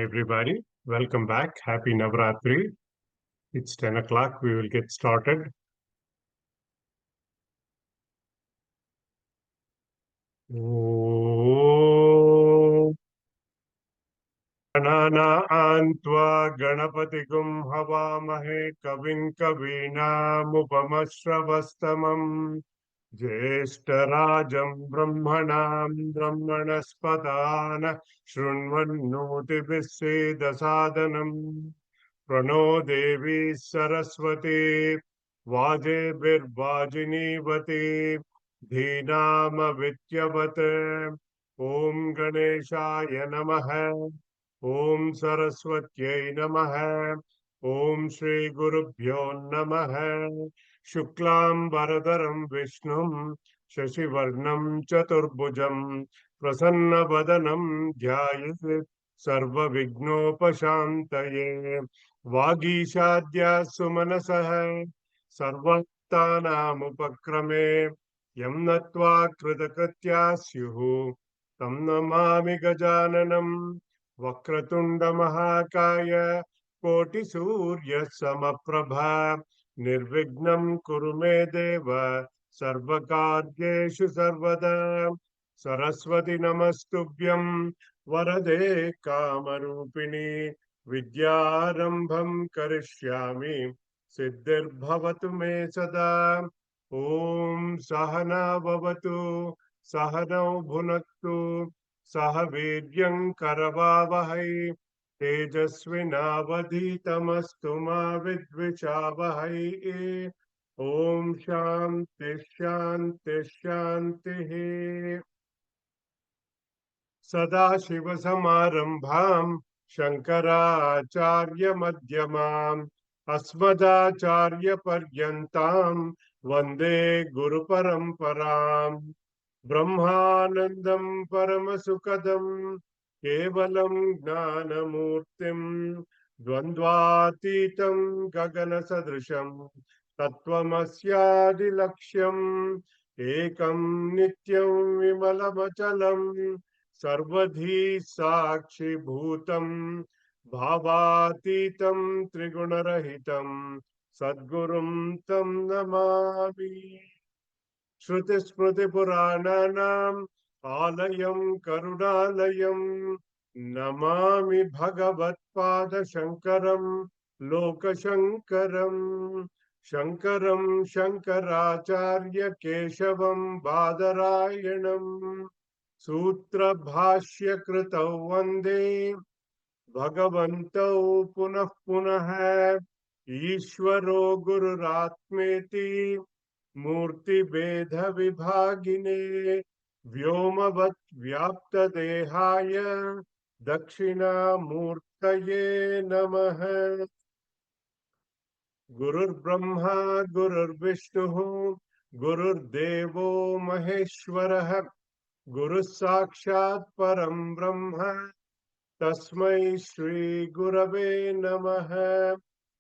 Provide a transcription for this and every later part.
everybody. Welcome back. Happy Navratri. It's 10 o'clock. We will get started. Om Ganana Ganapatikum Havamahe Kavin Kavinamupamashravastamam Jeshtarajam Brahmanam Brahmanaspadana Shrunvannoti Dasadanam Prano Devi Saraswati Vaje Birvajinivati Dhinama Vidyavate Om Ganeshaya Namaha Om Saraswatyai Namaha Om Shri Gurubhyo Namaha Shuklam Bharadaram Vishnum Shashivarnam Chaturbhujam Prasanna Vadanam Dhyayat Sarva Vignopashantaye Vagishadya Sumanasah Sarvattanam Yam Natva Kritakritya Syuhu Tam Namami Gajananam Vakratunda Mahakaya Koti Surya Samaprabha Nirvignam Kurume Deva Sarvakaryeshu Sarvada Saraswati Namastubhyam Varade Kamarupini Vidyarambham Karishyami Siddhirbhavatu Me Sada Om Sahana Bhavatu Sahanau Bhunaktu Sahaviryam Karavavahai Tejasvinavadhitamastu Ma Vidvichavahai Om Shanti Shanti Shanti Sadashivasamarambham Shankaracharya Madhyamam Asmadacharya Paryantam Vande Guru Paramparam Brahmanandam Paramasukadam Kevalam Gnanamurtim Dvandvatitam Gagana Sadrisham Tattvamasyadi Laksham Ekam Nityam Vimalamachalam Sarvadhi Sakshi Bhutam Bhavatitam Trigunarahitam Sadgurum Tam Namami Shruti Smriti Purananam Alayam Karunalayam Namami Bhagavat Pada Shankaram Loka Shankaram Shankaram Shankaracharya Keshavam Badarayanam Sutra Bhashya Kritau Vande Bhagavantau Punah Punah Ishvaro Gururatmeti Murti Bedha Vibhagine Vyomavat Vyapta Dehaya Dakshina Murtaye Namaha Gurur Brahma Gurur Vishnu Gurur Devo Maheshwaraha Guru Sakshat Param Brahma Tasmai Shri Gurave Namaha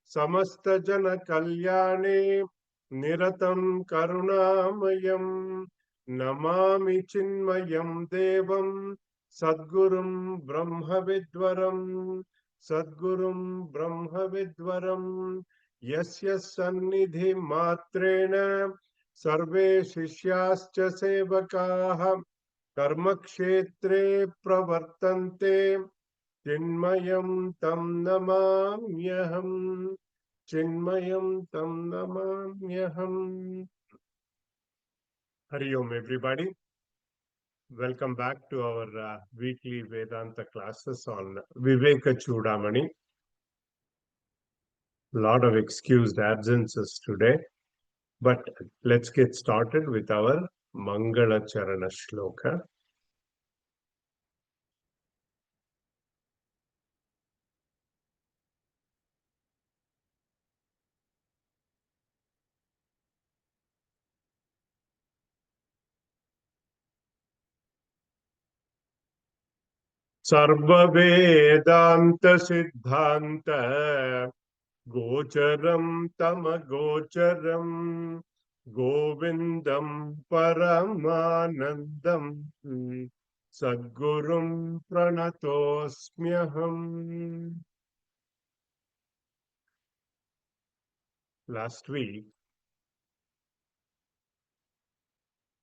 Samasta Jana Kalyane Niratam Karunamayam Namami Chinmayam Devam Sadgurum Brahma Vidwaram Sadgurum Brahma Vidwaram Yasya Sannidhi Matrena Sarve Shishyascha Sevakaha Karmakshetre Pravartante Chinmayam Tam Namamyaham Chinmayam Tam Namamyaham. Hari Om, everybody. Welcome back to our weekly Vedanta classes on Viveka Choodamani. A lot of excused absences today, but let's get started with our Mangala Charana Shloka. Sarva Vedanta Siddhanta Gocharam Tamagocharam Govindam Paramanandam Sadgurum Pranatosmyaham. Last week,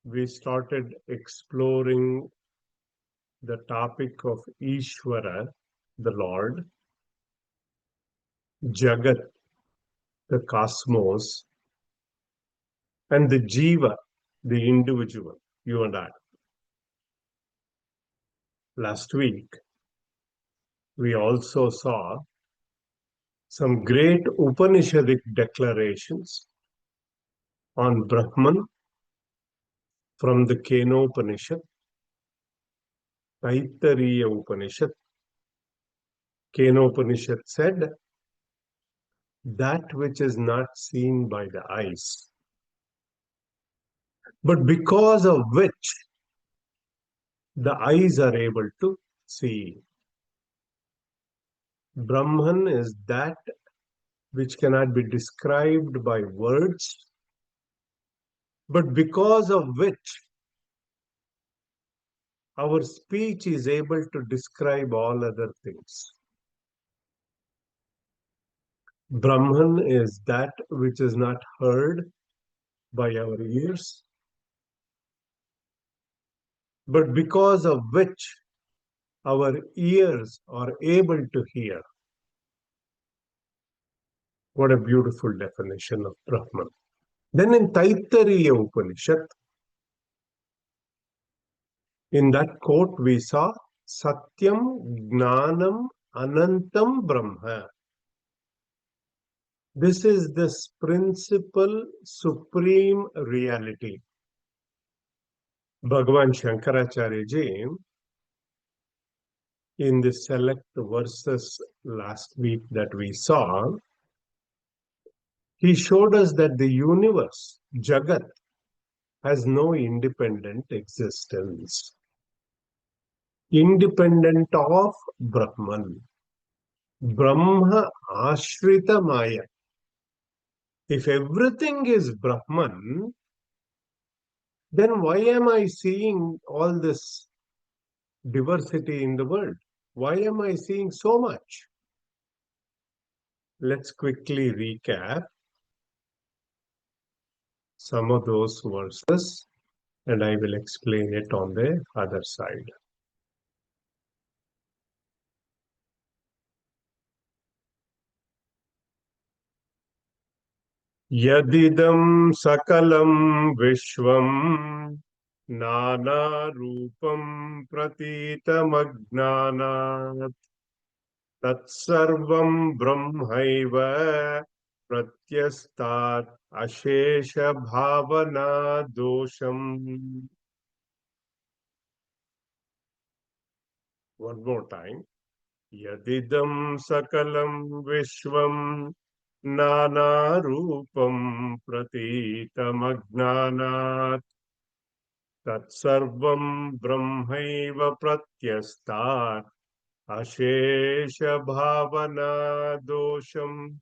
we started exploring the topic of Ishvara, the Lord, Jagat, the cosmos, and the Jiva, the individual, you and I. Last week, we also saw some great Upanishadic declarations on Brahman from the Kenopanishad, Taittiriya Upanishad. Kenopanishad said, that which is not seen by the eyes, but because of which the eyes are able to see. Brahman is that which cannot be described by words, but because of which our speech is able to describe all other things. Brahman is that which is not heard by our ears, but because of which our ears are able to hear. What a beautiful definition of Brahman. Then in Taittiriya Upanishad, in that quote we saw Satyam Gnanam Anantam Brahma. This is this principal supreme reality. Bhagavan Shankaracharya ji, in the select verses last week that we saw, he showed us that the universe, Jagat, has no independent existence. Independent of Brahman. Brahma Ashrita Maya. If everything is Brahman, then why am I seeing all this diversity in the world? Why am I seeing so much? Let's quickly recap some of those verses, and I will explain it on the other side. Yadidam sakalam vishvam nana rupam pratitam agnanat tatsarvam brahmaiva pratyastat ashesha bhavana dosham. One more time. Yadidam sakalam vishvam nana rupam pratitam agnanat tatsarvam brahmaiva pratyastat ashesha bhavana dosham.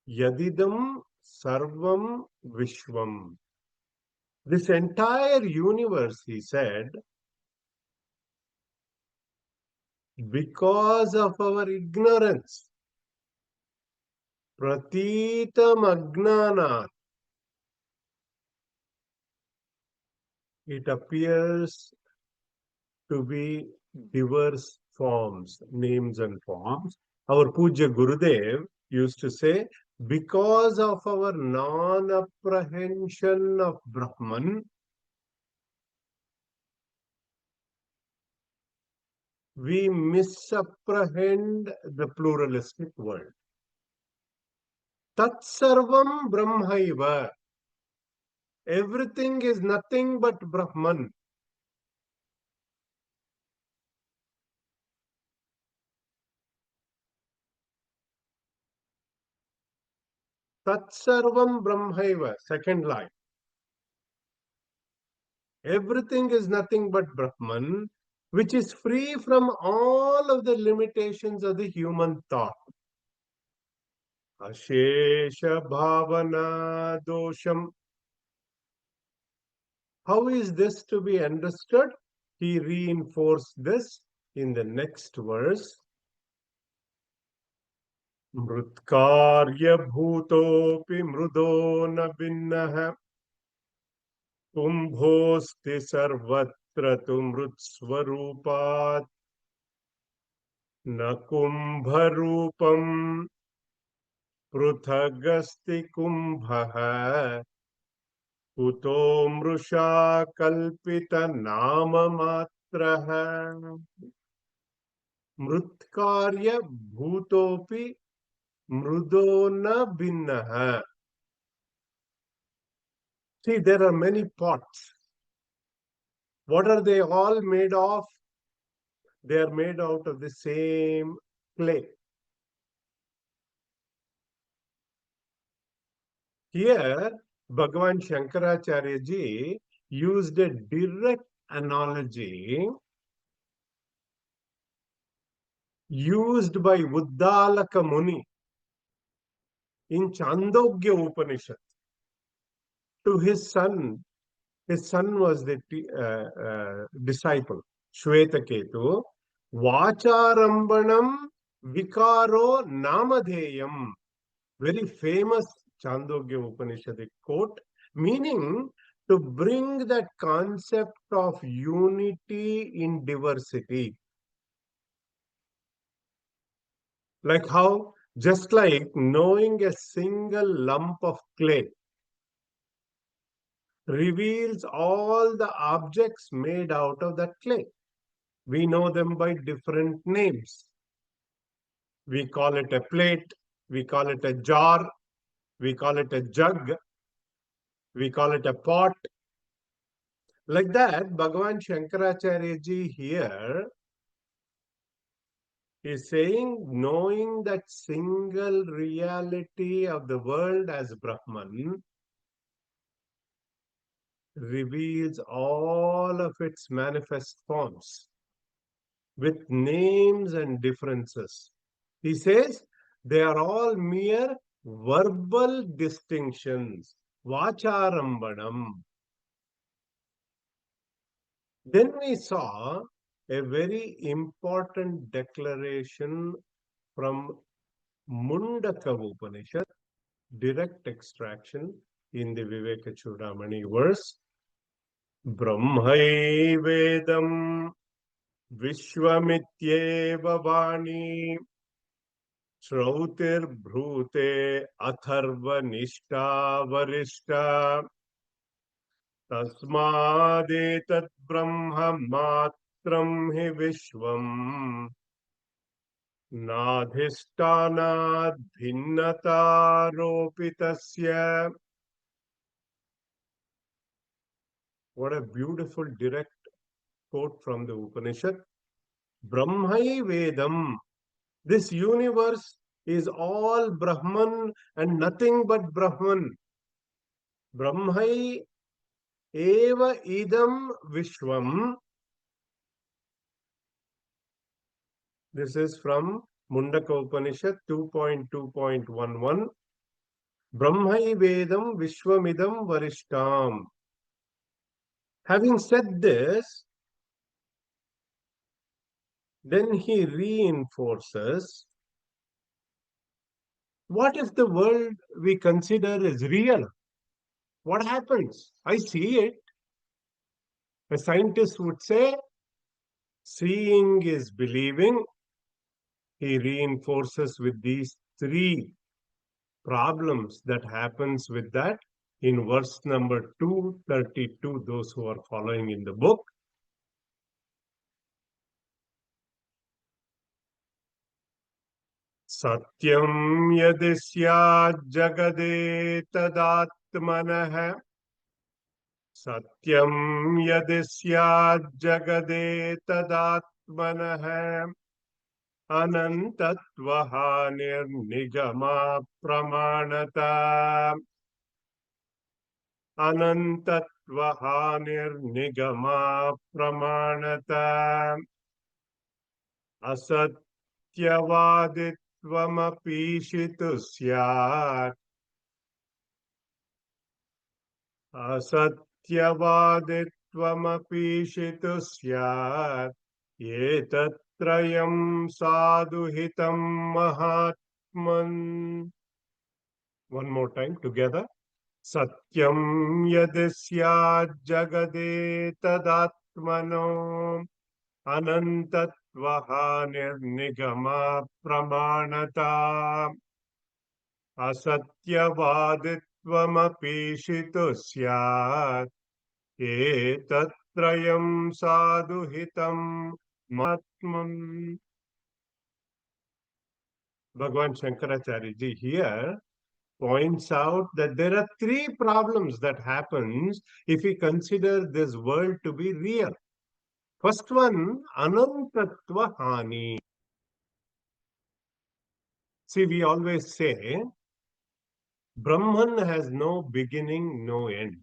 Yadidam sarvam vishvam. This entire universe, he said, because of our ignorance, pratitam agnanat, it appears to be diverse forms, names and forms. Our Puja Gurudev used to say, because of our non-apprehension of Brahman, we misapprehend the pluralistic world. Tat sarvam brahmaiva. Everything is nothing but Brahman. Tat sarvam brahmaiva. Second line. Everything is nothing but Brahman, which is free from all of the limitations of the human thought. Ashesha bhavana dosham. How is this to be understood? He reinforced this in the next verse. Mrutkarya bhutopi mrudo na binnaha kumbhosti sarvatra tu mrutsvarupat na kumbharupam pruthagasti kumbhaha कुतो मृषा कल्पित नाम मात्रः मृत्कार्य भूतोपि मृदो न भिन्नः. See, there are many pots. What are they all made of? They are made out of the same clay. Here, Bhagavan Shankaracharya ji used a direct analogy used by Uddalaka Muni in Chandogya Upanishad to his son. His son was the disciple, Shvetaketu. Vacharambanam vikaro namadheyam. Very famous Chandogya Upanishadic quote, meaning to bring that concept of unity in diversity. Like how, just like knowing a single lump of clay reveals all the objects made out of that clay. We know them by different names. We call it a plate, we call it a jar, we call it a jug, we call it a pot. Like that, Bhagavan Shankaracharya ji here is saying, knowing that single reality of the world as Brahman reveals all of its manifest forms with names and differences. He says they are all mere verbal distinctions, vacharambanam. Then we saw a very important declaration from Mundaka Upanishad, direct extraction in the Viveka Choodamani verse. Brahmai Vedam Vishwamityeva Vani Shrautir Bhrute Atharva Nishta Varishta Tasmadetat Brahma Matram Hi Vishwam Nadhishtanad Bhinnata Ropitasya. What a beautiful direct quote from the Upanishad. Brahmai Vedam. This universe is all Brahman and nothing but Brahman. Brahmai eva idam vishwam. This is from Mundaka Upanishad 2.2.11. Brahmai Vedam Vishwamidam Varishtam. Having said this, then he reinforces, what if the world we consider is real? What happens? I see it. A scientist would say, seeing is believing. He reinforces with these three problems that happens with that in verse number 232, those who are following in the book. Satyam yadisya jagade tadatmanah. Satyam yadisya jagade tadatmanah. Anantatvaha nirnigama pramanata. Anantatvaha nirnigama pramanata. Asatyavadittvamapishitu syat. Asatya asattyavadittvamapishitu syat etatrayam sadhuhitam mahatman. One more time together. Satyam yadisya jagade tadatmano anantatvaha nirnigama pramanata asatyavadittvamapishitu syat etatrayam sadhuhitam mahatman. Bhagavan Shankaracharya ji here points out that there are three problems that happens if we consider this world to be real. First one, anantatva hani. See, we always say Brahman has no beginning, no end.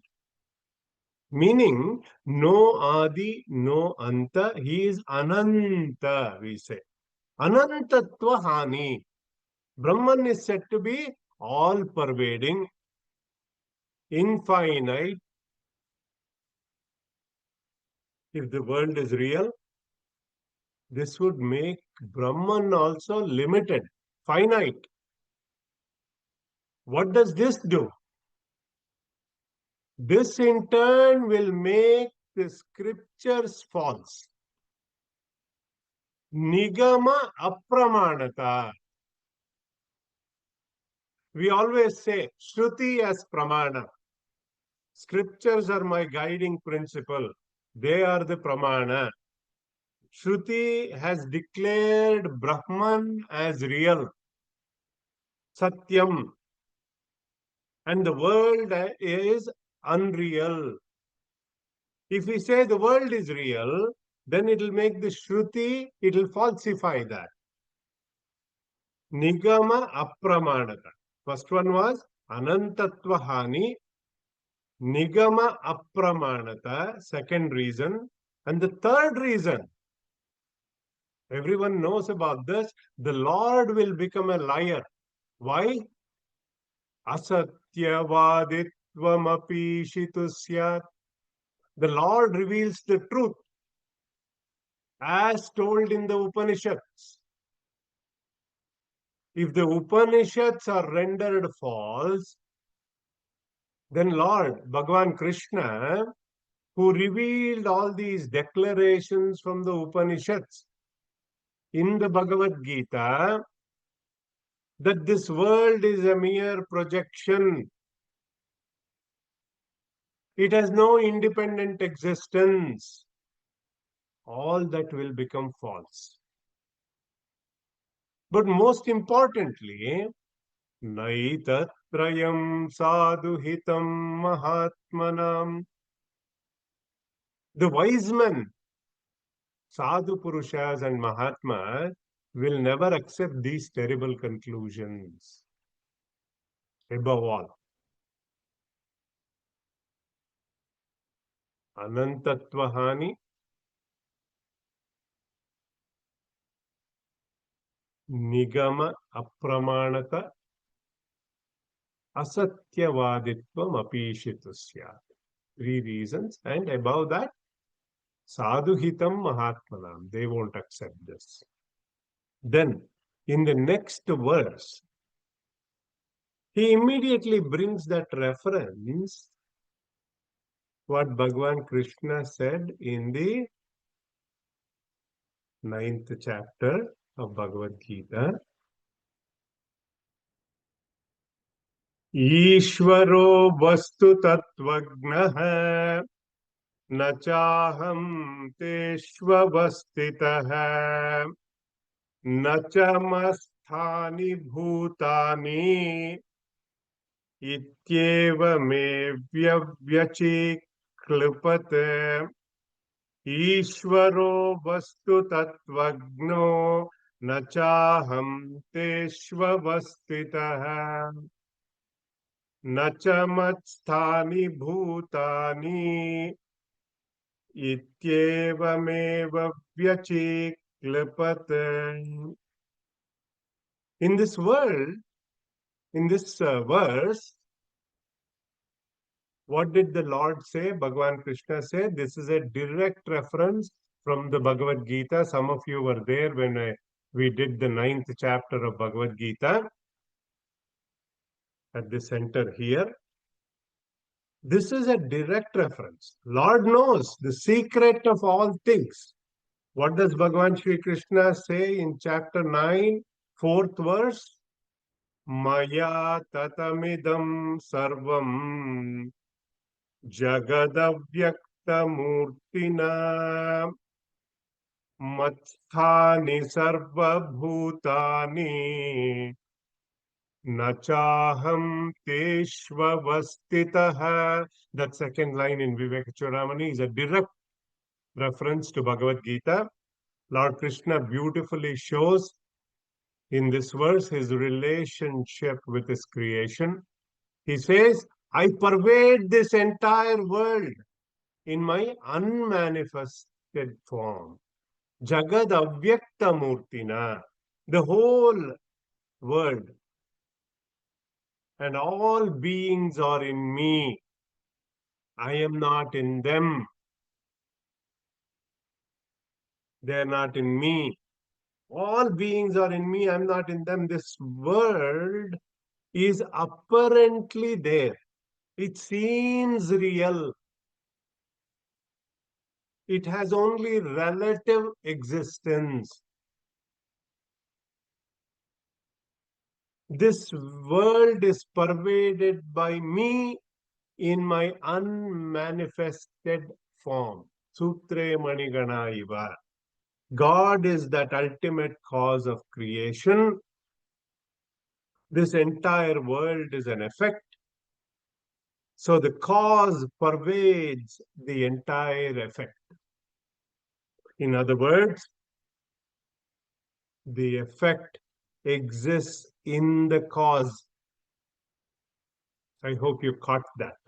Meaning, no adi, no anta. He is ananta, we say. Anantatva hani. Brahman is said to be all pervading, infinite. If the world is real, this would make Brahman also limited, finite. What does this do? This in turn will make the scriptures false. Nigama apramanata. We always say Shruti as pramana. Scriptures are my guiding principle. They are the pramana. Shruti has declared Brahman as real, Satyam, and the world is unreal. If we say the world is real, then it will make the Shruti, it will falsify that. Nigama apramanata. First one was anantatvahani. Nigama apramanata. Second reason. And the third reason, everyone knows about this, the Lord will become a liar. Why? Asatyavaditvam shitusya. The Lord reveals the truth as told in the Upanishads. If the Upanishads are rendered false, then Lord Bhagavan Krishna, who revealed all these declarations from the Upanishads in the Bhagavad Gita, that this world is a mere projection. It has no independent existence. All that will become false. But most importantly, Naitatrayam sadhuhitam mahatmanam. The wise men, sadhu purushas and mahatmas, will never accept these terrible conclusions. Above all, anantatvahani, nigama apramanata, asatyavaditvam apishitusya. Three reasons, and above that, sadhuhitam mahatmanam. They won't accept this. Then, in the next verse, he immediately brings that reference, what Bhagavan Krishna said in the 9th chapter of Bhagavad Gita. Ishvaro vastu tattvagnaha na chaham teshvavastitaha na chamasthani bhutani ityeva me vyachikhlupate. Ishvaro vastu tattvagno na chaham teshvavastitaha na chamasthani bhutani ityevameva vyachikhlupate. In this world, in this verse, What did the Lord say? Bhagavan Krishna said, this is a direct reference from the Bhagavad Gita. Some of you were there when we did the 9th chapter of Bhagavad Gita at the center here. This is a direct reference. Lord knows the secret of all things. What does Bhagavan Sri Krishna say in chapter 9, 4th verse? Maya tatamidam sarvam jagadavyakthamurtina matthani sarvabhutani nachaham teshvavastitaha. That second line in Viveka Choodamani is a direct reference to Bhagavad Gita. Lord Krishna beautifully shows in this verse his relationship with his creation. He says, I pervade this entire world in my unmanifested form. Jagad avyakta murtina. The whole world and all beings are in me. I am not in them. They are not in me. All beings are in me. I am not in them. This world is apparently there. It seems real. It has only relative existence. This world is pervaded by me in my unmanifested form. Sutre Manigana Iva. God is that ultimate cause of creation. This entire world is an effect. So the cause pervades the entire effect. In other words, the effect exists in the cause. I hope you caught that.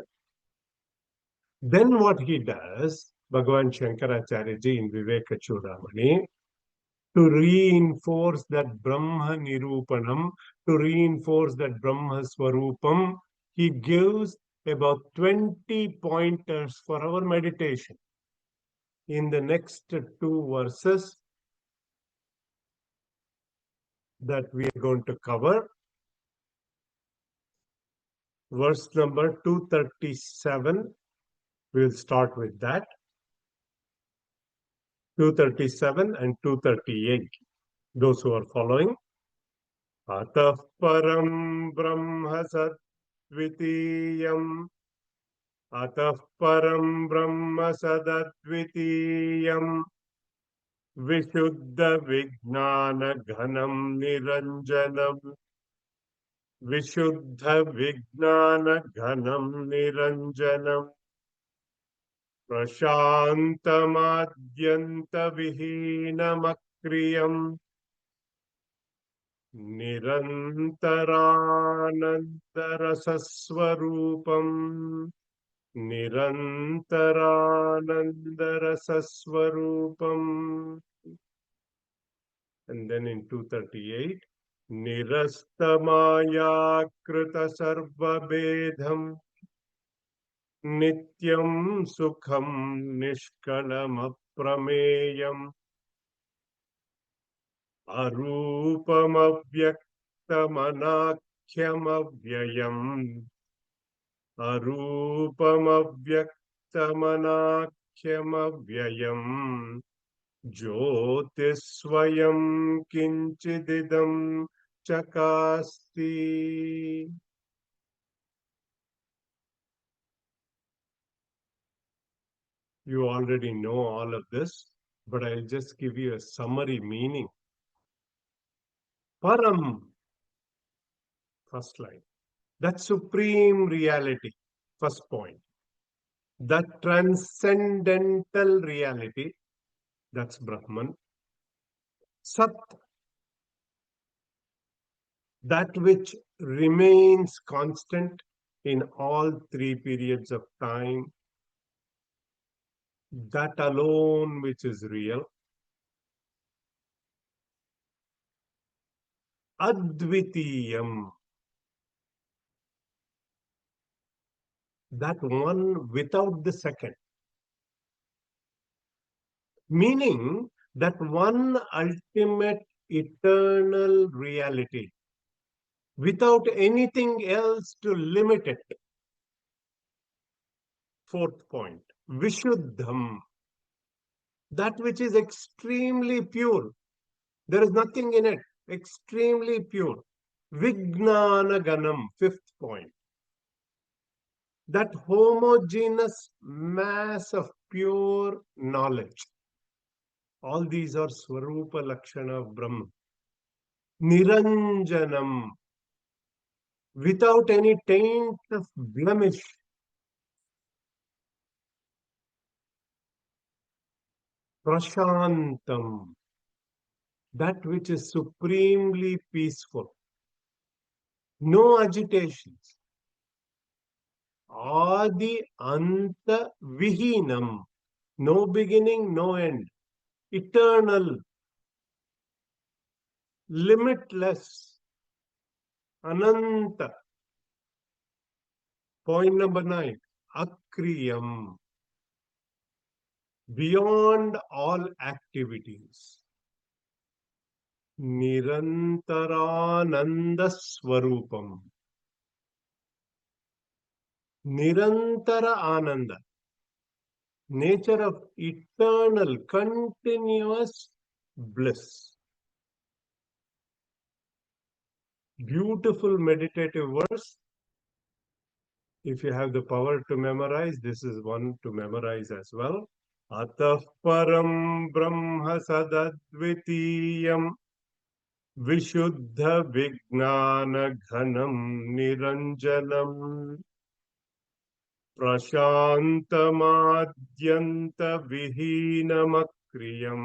Then what he does, Bhagavan Shankaracharya ji in Viveka Choodamani, to reinforce that Brahma Nirupanam, to reinforce that Brahma Swarupam, he gives about 20 pointers for our meditation. In the next two verses that we are going to cover, verse number 237, we'll start with that. 237 and 238. Those who are following. Atah param brahma sadvitiyam. Atah param brahma sadadvitiyam. Vishuddha vijnana ghanam niranjanam. Vishuddha vijnana ghanam niranjanam. Prashantamadyantavihinamakriyam. Nirantaranandarasaswarupam. Nirantaranandarasaswarupam. And then in 238, Nirastamaya krita sarvabedham. Nityam sukham nishkalam aprameyam. Arupam avyaktam anakyam avyayam. Arupam avyaktam anakyam avyayam. Jyotisvayam kinchididam chakasti. You already know all of this, but I'll just give you a summary meaning. Param, first line. That supreme reality, first point. That transcendental reality, that's Brahman. Sat, that which remains constant in all three periods of time, that alone which is real. Advitiyam, that one without the second. Meaning that one ultimate eternal reality without anything else to limit it. Fourth point, Vishuddham, that which is extremely pure. There is nothing in it, extremely pure. Vijnana Ganam, fifth point, that homogeneous mass of pure knowledge. All these are Swarupa Lakshana of Brahma. Niranjanam, without any taint of blemish. Prashantam, that which is supremely peaceful. No agitations. Adi Anta Vihinam, no beginning, no end. Eternal, limitless, Ananta. Point number 9, Akriyam, beyond all activities. Nirantarananda Swarupam. Nirantara Ananda. Nature of eternal, continuous bliss. Beautiful meditative verse. If you have the power to memorize, this is one to memorize as well. Atah param brahma sadadvitiyam vishuddha vijnana ghanam niranjanam prashantamadhyanta vihinamakriyam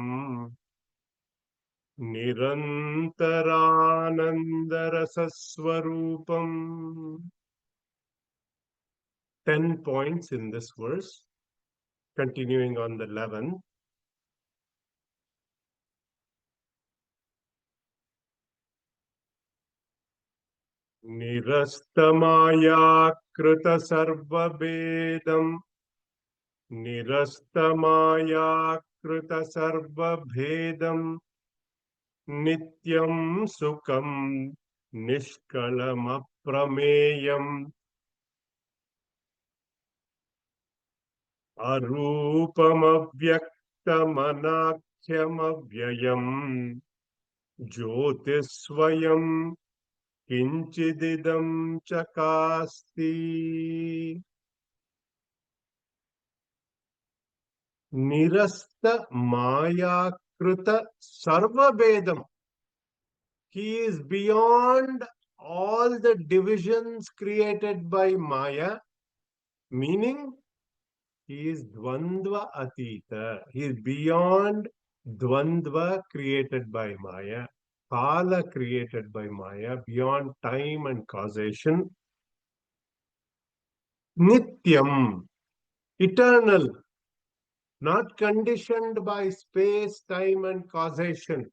nirantaranandarasaswarupam. 10 points in this verse. Continuing on the 11th. Nirastamaya krita sarvabedam. Nirastamaya krita sarvabedam. Nityam sukham nishkalam aprameyam. Arupam avyaktam anakyam avyayam. Jyotisvayam kinchididam chakasti. Nirasta maya krita sarvabedam. He is beyond all the divisions created by Maya, meaning he is Dvandva Atita. He is beyond Dvandva created by Maya, Kala created by Maya, beyond time and causation. Nityam, eternal, not conditioned by space, time, and causation.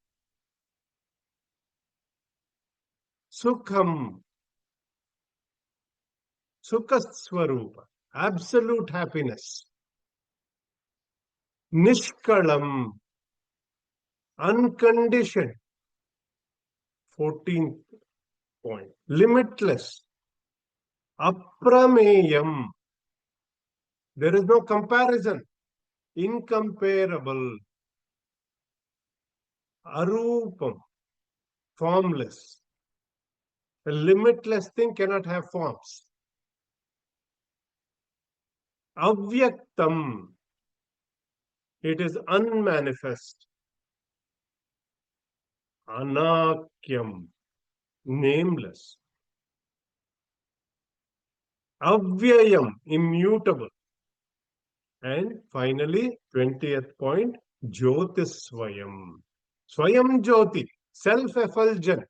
Sukham, Sukhaswarupa, absolute happiness. Nishkalam, unconditioned. 14th point, limitless. Aprameyam, there is no comparison. Incomparable. Arupam, formless. A limitless thing cannot have forms. Avyaktam, it is unmanifest. Anakyam, nameless. Avyayam, immutable. And finally, 20th point, Jyotisvayam. Swayam Jyoti, self-effulgent.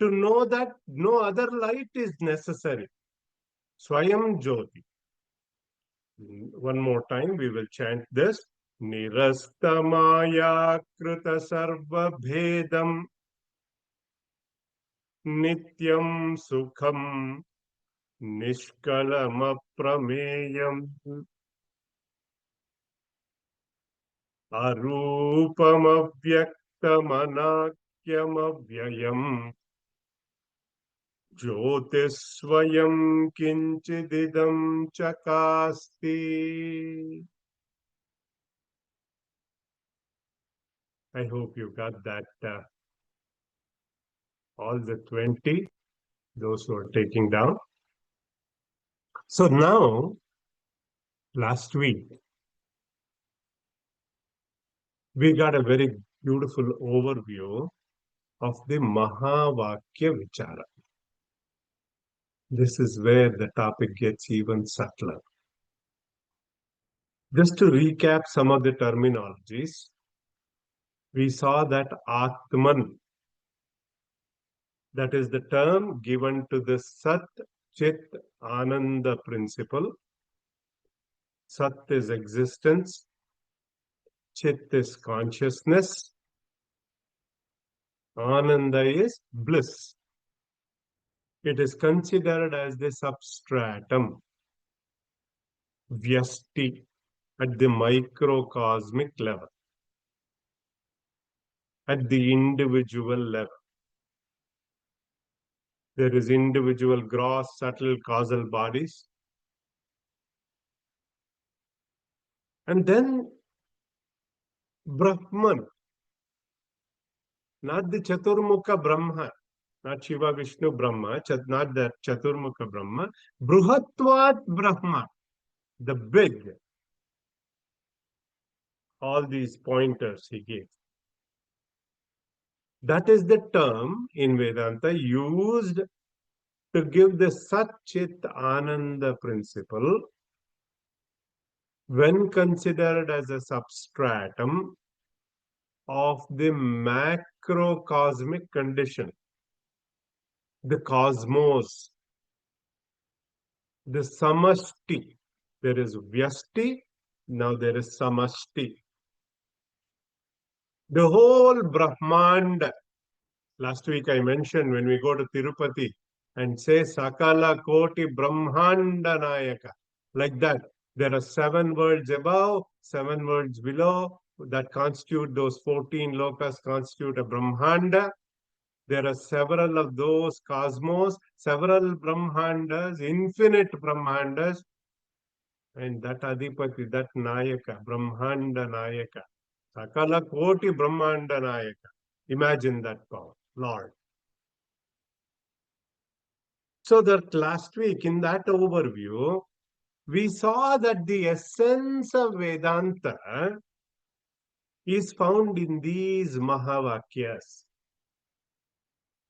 To know that no other light is necessary. Swayam Jyoti. One more time, we will chant this. Nirastamaya krita sarva bhedam nityam sukham Nishkalam Arupam Avyaktam Avyayam Jyotisvayam Kinchididam Chakasti. I hope you got that, all the 20, those who are taking down. So now, last week, we got a very beautiful overview of the Mahavakya Vichara. This is where the topic gets even subtler. Just to recap some of the terminologies, we saw that Atman, that is the term given to the Sat Chit Ananda principle. Sat is existence, Chit is consciousness, Ananda is bliss. It is considered as the substratum, Vyasti, at the microcosmic level, at the individual level. There is individual gross, subtle causal bodies. And then Brahman, not the Chaturmukha Brahma, not Shiva, Vishnu, Brahma, not that Chaturmukha Brahma, Bruhatvat Brahma, the big. All these pointers he gave. That is the term in Vedanta used to give the Sat Chit Ananda principle when considered as a substratum of the macrocosmic condition, the cosmos, the samashti. There is vyasti, now there is samashti. The whole Brahmanda. Last week I mentioned when we go to Tirupati and say Sakala Koti Brahmanda Nayaka. Like that. There are 7 words above, 7 words below that constitute those 14 lokas constitute a Brahmanda. There are several of those cosmos, several Brahmandas, infinite Brahmandas. And that Adipati, that Nayaka, Brahmanda Nayaka. Sakala Koti Brahmanda Nayaka. Imagine that power, Lord. So that last week in that overview, we saw that the essence of Vedanta is found in these Mahavakyas,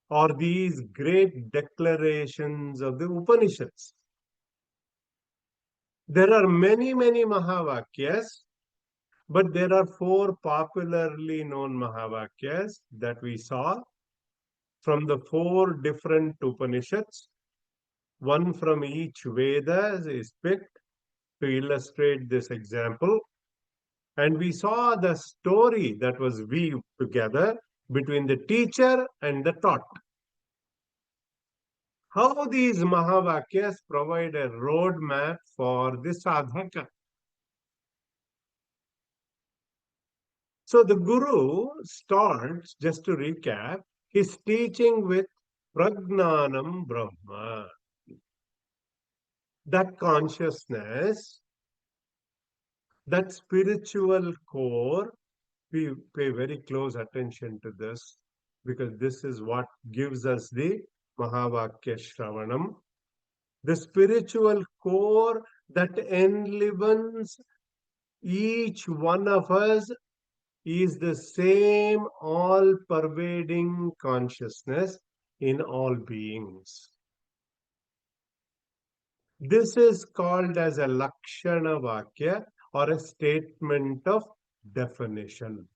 or these great declarations of the Upanishads. There are many, many Mahavakyas, but there are 4 popularly known Mahavakyas that we saw from the 4 different Upanishads. One from each Veda is picked to illustrate this example. And we saw the story that was weaved together between the teacher and the taught. How these Mahavakyas provide a roadmap for the sadhaka. So the Guru starts, just to recap, his teaching with Pragnanam Brahma. That consciousness, that spiritual core, we pay very close attention to this because this is what gives us the Mahavakya Shravanam. The spiritual core that enlivens each one of us is the same all-pervading consciousness in all beings. This is called as a Lakshana Vakya, or a statement of definition.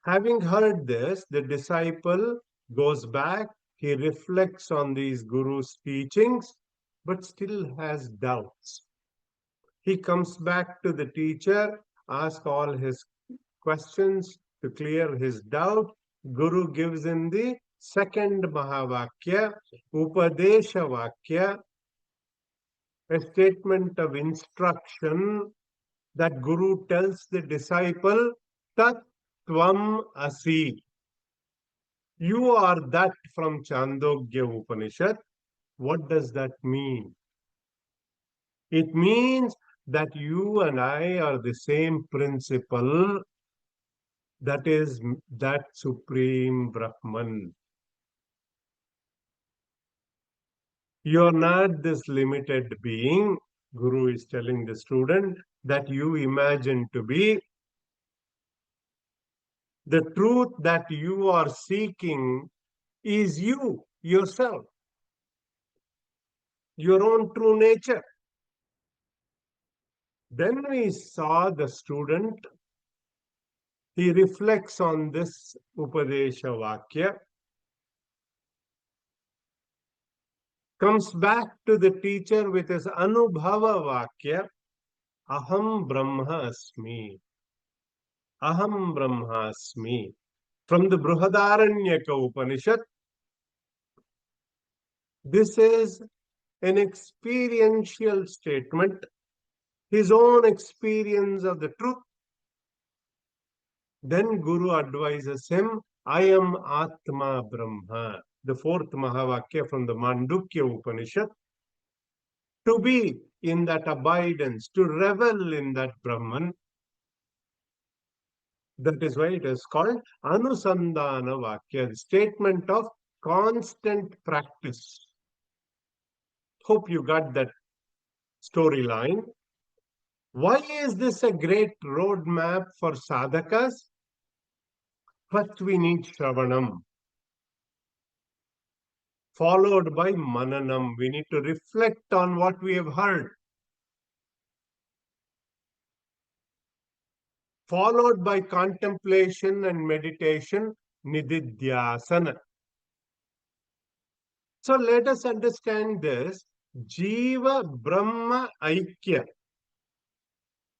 Having heard this, the disciple goes back, he reflects on these Guru's teachings, but still has doubts. He comes back to the teacher, asks all his questions to clear his doubt. Guru gives him the second Mahavakya, Upadesha Vakya, a statement of instruction that Guru tells the disciple, Tat Tvam Asi. You are that from Chandogya Upanishad. What does that mean? It means that you and I are the same principle, that is that Supreme Brahman. You are not this limited being. Guru is telling the student that you imagine to be. The truth that you are seeking is you, yourself, your own true nature. Then we saw the student, he reflects on this Upadesha Vakya, comes back to the teacher with his Anubhava Vakya, Aham Brahma Asmi. Aham Brahma Asmi. From the Brihadaranyaka Upanishad, this is an experiential statement, his own experience of the truth. Then Guru advises him, I am Atma Brahma, the fourth Mahavakya from the Mandukya Upanishad, to be in that abidance, to revel in that Brahman. That is why it is called Anusandhana Vakya, the statement of constant practice. Hope you got that storyline. Why is this a great roadmap for sadhakas? First, we need Shravanam, followed by Mananam. We need to reflect on what we have heard, followed by contemplation and meditation, Nididhyasana. So let us understand this Jiva Brahma Aikya,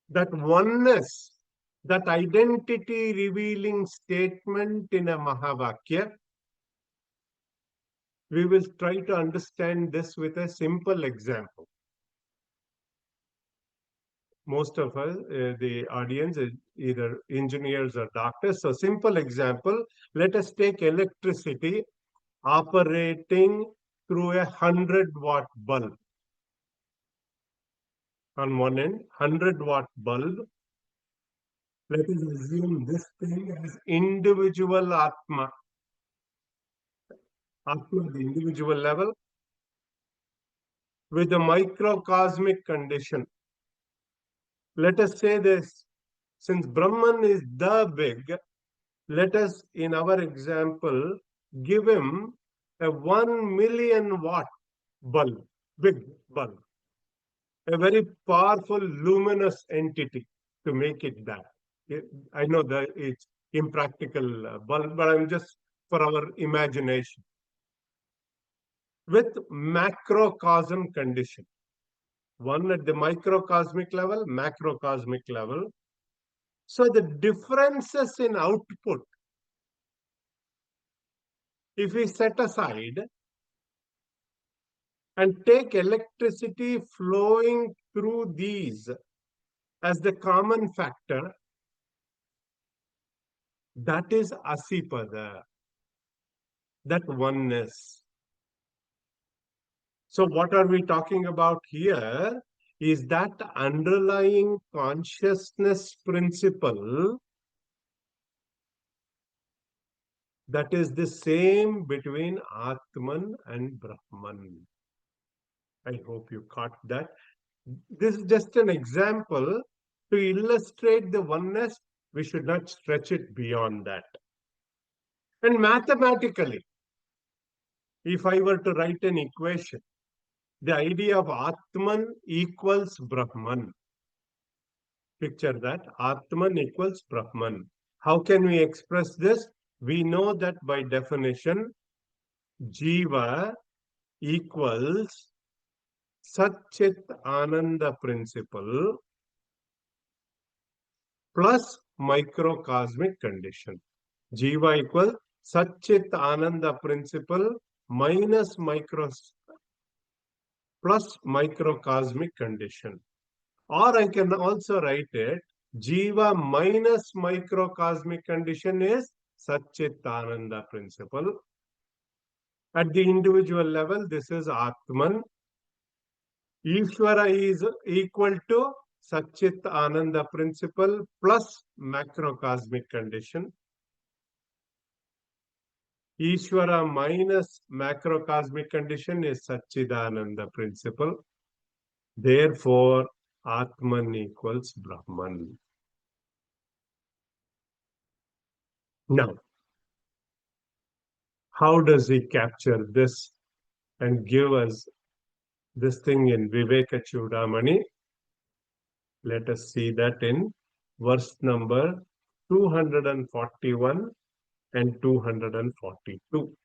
that oneness, that identity revealing statement in a Mahavakya. We will try to understand this with a simple example. Most of us, the audience, is either engineers or doctors. So simple example, let us take electricity operating through a 100-watt bulb. On one end, 100-watt bulb. Let us assume this thing has individual Atma. Atma, the individual level, with a microcosmic condition. Let us say this, since Brahman is the big, let us, in our example, give him a 1 million watt bulb, big bulb, a very powerful luminous entity to make it that. I know that it's impractical bulb, but I'm just for our imagination. With macrocosm condition. One at the microcosmic level, macrocosmic level. So the differences in output, if we set aside and take electricity flowing through these as the common factor, that is Asipada, that oneness. So what are we talking about here is that underlying consciousness principle that is the same between Atman and Brahman. I hope you caught that. This is just an example to illustrate the oneness. We should not stretch it beyond that. And mathematically, if I were to write an equation, the idea of Atman equals Brahman. Picture that, Atman equals Brahman. How can we express this? We know that by definition, Jiva equals Satchit Ananda principle plus microcosmic condition. Jiva equals Satchit Ananda principle minus plus microcosmic condition. Or I can also write it, Jiva minus microcosmic condition is Satchit Ananda principle. At the individual level, this is Atman. Ishvara is equal to Satchit Ananda principle plus macrocosmic condition. Ishvara minus macrocosmic condition is Satchidananda principle. Therefore, Atman equals Brahman. Now, how does he capture this and give us this thing in Viveka Choodamani? Let us see that in verse number 241 and 242.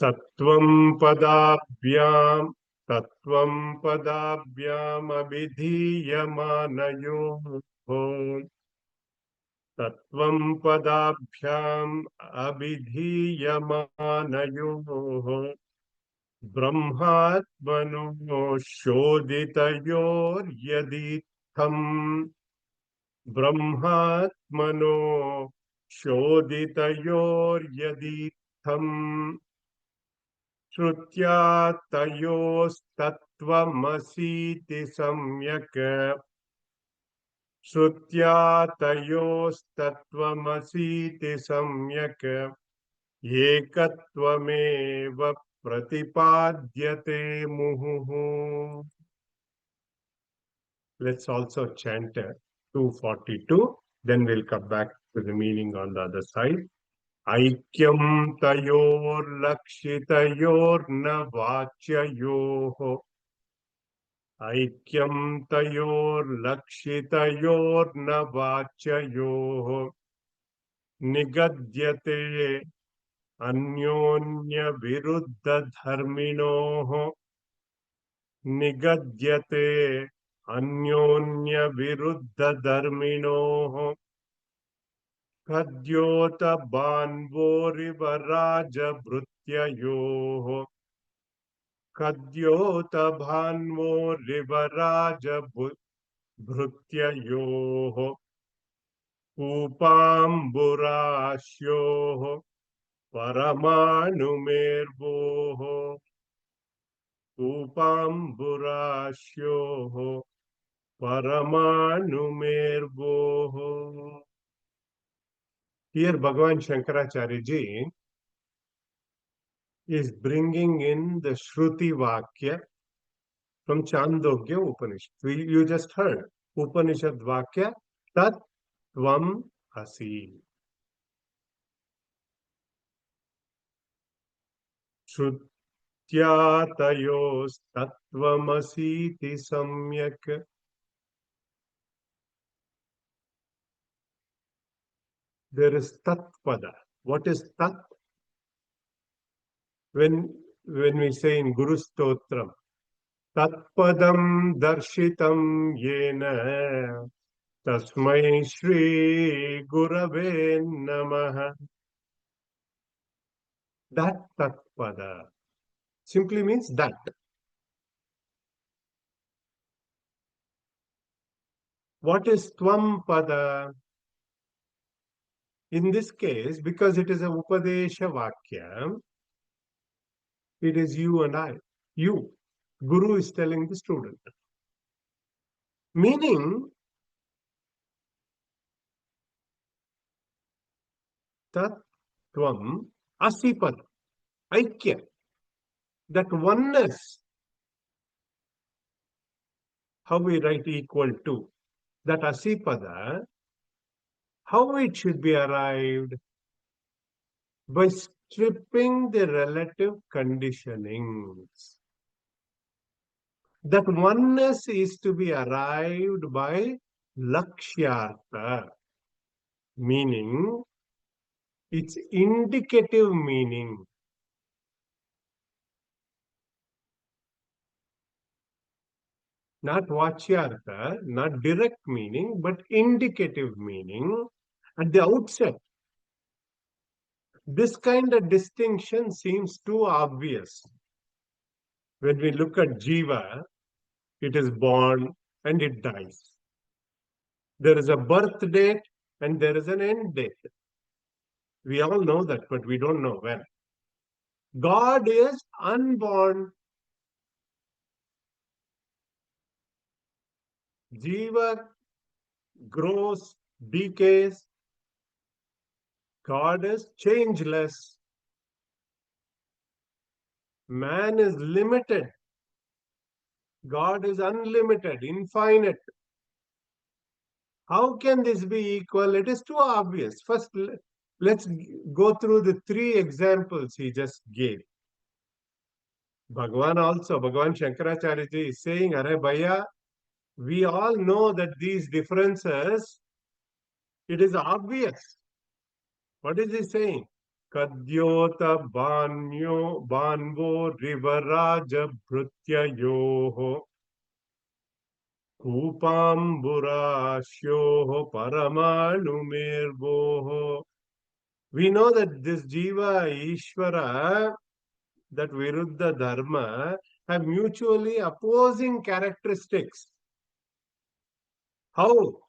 Tattvam padabhyam abhidhiyamanayoho Tattvam padabhyam abhidhiyamanayoho Brahmatmano shoditayor yaditham Brahmatmano shoditayor yaditham Shrutya tayostattvamasiti samyak Shrutya tayostattvamasiti samyak Ekatvameva pratipadyate muhuhu. Let's also chant 242. Then we'll come back to the meaning on the other side. Aikyam tayor lakshitayor na vachyayoho. Aikyam tayor lakshitayor na vachyayoho. Nigadyate अन्योन्य विरुद्ध धर्मिणोः निगद्यते अन्योन्य विरुद्ध धर्मिणोः खद्योत बान्वोरिव राजभृत्ययोः खद्योत भान्वोरिव राजभृत्ययोः कूपाम्बुराश्योः परमाणुमेर्वोः कूपाम्बुराश्योः परमाणुमेर्वोः. Here Bhagavan Shankaracharya ji is bringing in the Shruti Vakya from Chandogya Upanishad. You just heard Upanishad Vakya Tat Tvam Asi. Shrutyatayostattvamasiti samyak. There is Tat Pada. What is Tat? When we say in Guru Stotram, Tat Padam Darshitam Yena Tasmai Shri Gurave Namaha. That Tat Pada simply means that. What is Tvam Pada? In this case, because it is a Upadesha Vakya, it is you and I. You. Guru is telling the student. Meaning, Tat Tvam Asipad. Aikya. That oneness. How we write equal to. That Asipada, how it should be arrived? By stripping the relative conditionings. That oneness is to be arrived by Lakshyartha, meaning its indicative meaning. not vachyartha, not direct meaning, but indicative meaning at the outset. This kind of distinction seems too obvious. When we look at jiva, it is born and it dies. There is a birth date and there is an end date. We all know that, but we don't know when. God is unborn. Jiva grows, decays. God is changeless. Man is limited. God is unlimited, infinite. How can this be equal? It is too obvious. First, let's go through the three examples he just gave. Bhagavan Shankaracharya ji is saying, Are Bhaiya, we all know that these differences, it is obvious. What is he saying? Kadyota banyo banvo rivaraja bhrutyayoho kupamburashyoho paramanumirvoho. We know that this Jiva, Ishvara, that Viruddha Dharma have mutually opposing characteristics. How?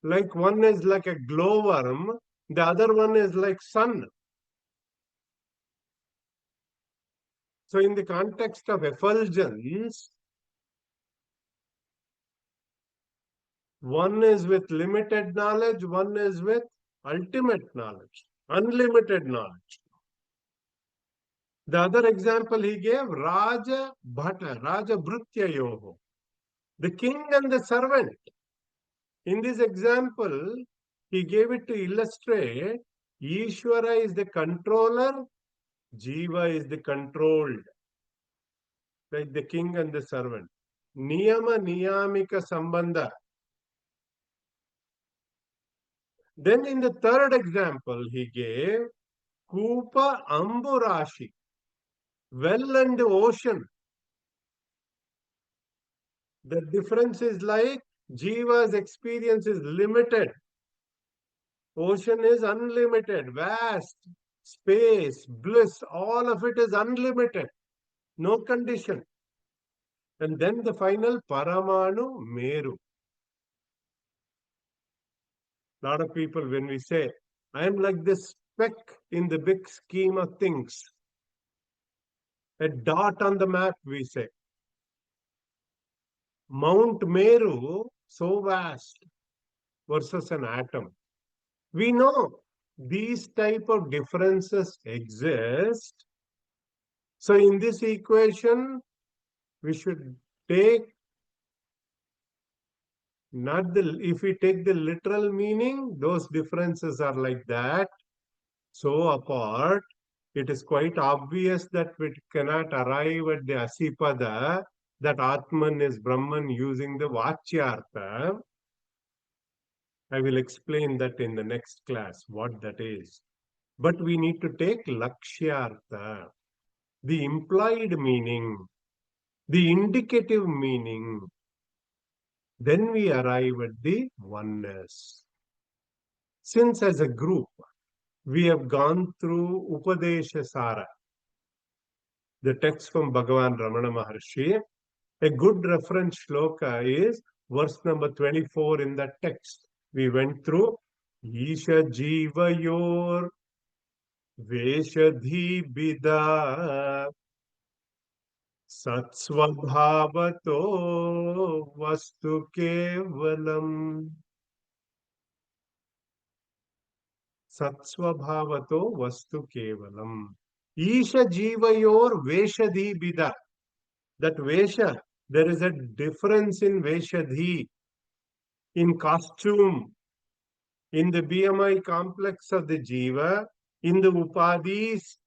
Like one is like a glowworm, the other one is like sun. So in the context of effulgence, one is with limited knowledge, one is with ultimate knowledge, unlimited knowledge. The other example he gave, Raja Bhata, Raja Bhrutyayoho, the king and the servant. In this example, he gave it to illustrate Ishvara is the controller, Jiva is the controlled, like the king and the servant. Niyama Niyamika Sambandha. Then in the third example, he gave Kupa Amburashi, well and ocean. The difference is like Jiva's experience is limited. Ocean is unlimited, vast, space, bliss, all of it is unlimited. No condition. And then the final Paramanu Meru. A lot of people, when we say, I am like this speck in the big scheme of things, a dot on the map, we say. Mount Meru, so vast, versus an atom. We know these type of differences exist. So in this equation, we should take not the, if we take the literal meaning, those differences are like that, so apart. It is quite obvious that we cannot arrive at the Asipada, that Atman is Brahman using the Vachyartha. I will explain that in the next class, what that is. But we need to take Lakshyartha, the implied meaning, the indicative meaning. Then we arrive at the oneness. Since as a group, we have gone through Upadesha Sara, the text from Bhagavan Ramana Maharshi. A good reference shloka is verse number 24 in that text. We went through Isha Jivayor Veshadhi Bida Satsvabhavato Vastu Kevalam. Satsvabhavato Vastu Kevalam. Isha Jivayor Veshadhi Bida. That Vesha, there is a difference in Veshadhi, in costume, in the BMI complex of the Jiva, in the Upadis.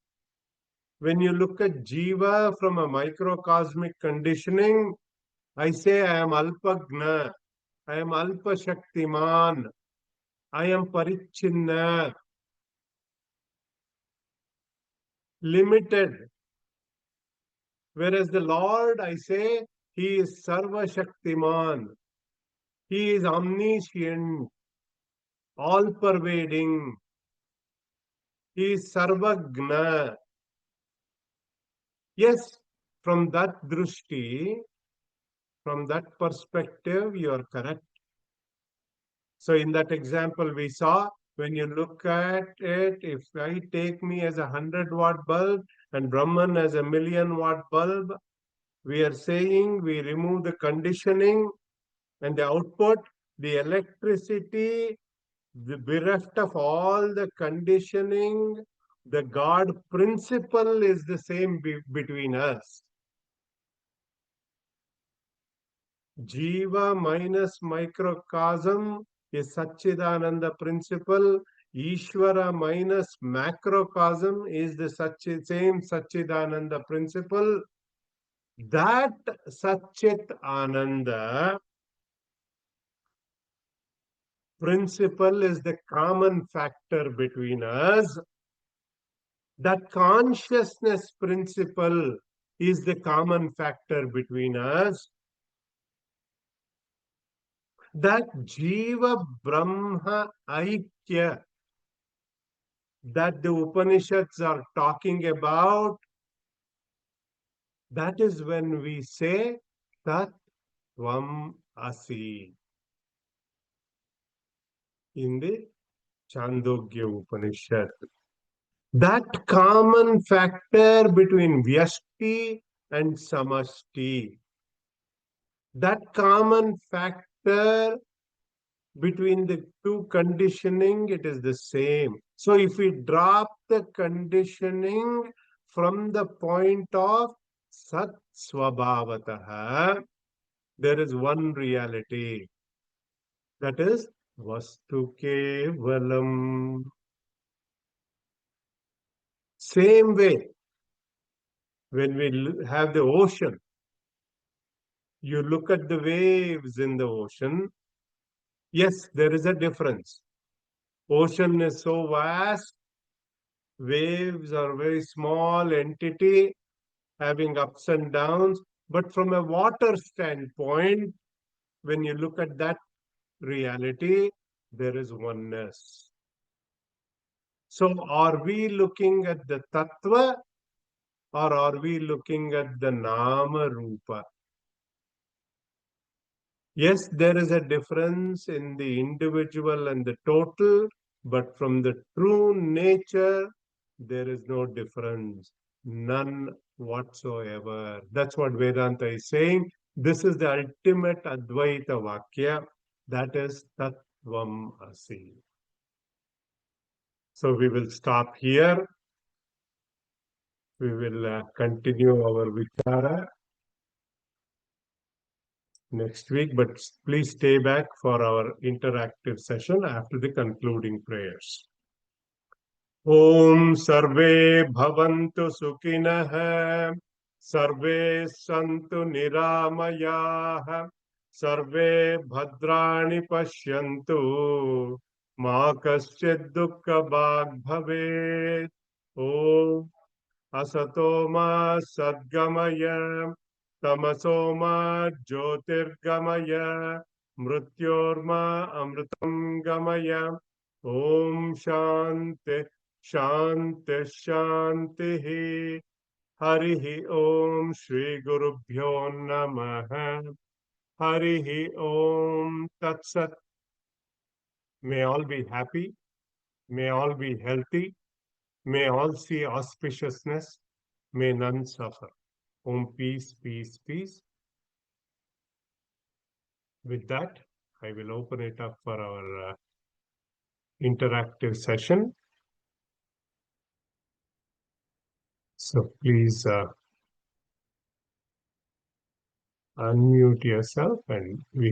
When you look at Jiva from a microcosmic conditioning, I say I am Alpagna, I am Alpa Shaktiman, I am Parichinna, limited. Whereas the Lord, I say, He is Sarva Shaktiman. He is omniscient, all pervading. He is Sarvagna. Yes, from that drushti, from that perspective, you are correct. So in that example we saw, when you look at it, if I take me as 100-watt bulb and Brahman as a 1,000,000-watt bulb, we are saying we remove the conditioning and the output, the electricity, the bereft of all the conditioning, the God principle is the same between us. Jiva minus microcosm is Satchidananda principle. Ishvara minus macrocosm is the same Satchidananda principle. That Satchit Ananda principle is the common factor between us. That consciousness principle is the common factor between us. That Jiva Brahma Aikya that the Upanishads are talking about, that is when we say Tat Tvam Asi in the Chandogya Upanishad. That common factor between Vyashti and Samashti, that common factor between the two conditioning, it is the same. So if we drop the conditioning from the point of Sat Swabhavataha, there is one reality. That is Vastu Kevalam. Same way, when we have the ocean, you look at the waves in the ocean. Yes, there is a difference. Ocean is so vast, waves are very small entity having ups and downs. But from a water standpoint, when you look at that reality, there is oneness. So are we looking at the tattva or are we looking at the nama rupa? Yes, there is a difference in the individual and the total, but from the true nature, there is no difference, none whatsoever. That's what Vedanta is saying. This is the ultimate Advaita Vakya, that is Tattvam Asi. So we will stop here. We will continue our Vichara next week, but please stay back for our interactive session after the concluding prayers. Om Sarve Bhavantu Sukhinah, Sarve Santu Niramayah, Sarve Bhadrani Pashyantu, Ma Kaschid Dukkha Bhag Bhavet. Om Asatoma Sadgamaya, Tamasoma Jyotirgamaya, Mrityorma Amritam Gamaya. Om Shanti Shanti Shanti. Harihi Om Shri Gurubhyo Namaha. Harihi Om Tat Sat. May all be happy. May all be healthy. May all see auspiciousness. May none suffer. Om peace, peace, peace. With that, I will open it up for our interactive session. So please unmute yourself and we can